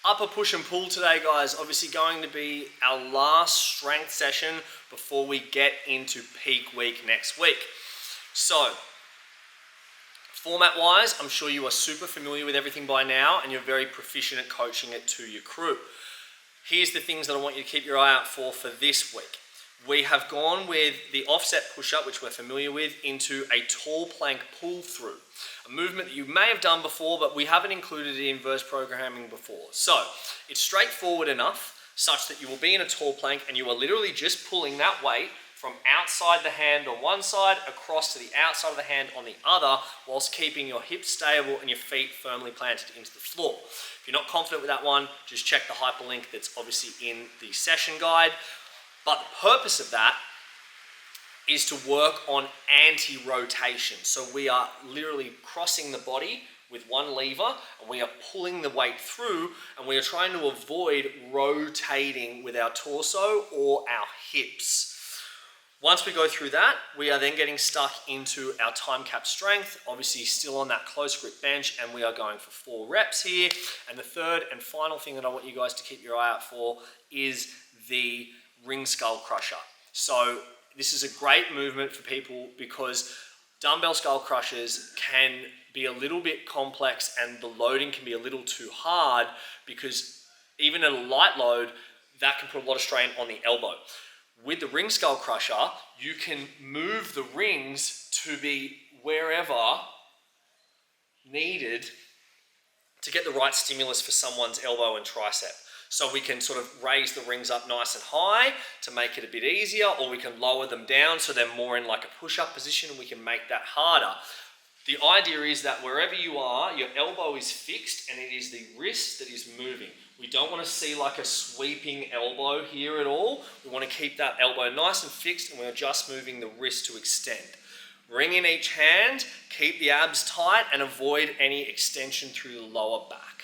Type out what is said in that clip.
Upper push and pull today, guys. Obviously going to be our last strength session before we get into peak week next week. So, format-wise, I'm sure you are super familiar with everything by now and you're very proficient at coaching it to your crew. Here's the things that I want you to keep your eye out for this week. We have gone with the offset push-up, which we're familiar with, into a tall plank pull-through. A movement that you may have done before, but we haven't included it in Verce programming before. So, it's straightforward enough such that you will be in a tall plank and you are literally just pulling that weight from outside the hand on one side across to the outside of the hand on the other, whilst keeping your hips stable and your feet firmly planted into the floor. If you're not confident with that one, just check the hyperlink that's obviously in the session guide. But the purpose of that is to work on anti-rotation. So we are literally crossing the body with one lever and we are pulling the weight through, and we are trying to avoid rotating with our torso or our hips. Once we go through that, we are then getting stuck into our time cap strength, obviously still on that close grip bench, and we are going for 4 reps here. And the third and final thing that I want you guys to keep your eye out for is the ring skull crusher. So this is a great movement for people because dumbbell skull crushers can be a little bit complex and the loading can be a little too hard, because even at a light load, that can put a lot of strain on the elbow. With the ring skull crusher, you can move the rings to be wherever needed to get the right stimulus for someone's elbow and tricep. So we can sort of raise the rings up nice and high to make it a bit easier, or we can lower them down so they're more in like a push-up position and we can make that harder. The idea is that wherever you are, your elbow is fixed and it is the wrist that is moving. We don't want to see like a sweeping elbow here at all. We want to keep that elbow nice and fixed, and we're just moving the wrist to extend. Ring in each hand, keep the abs tight and avoid any extension through the lower back.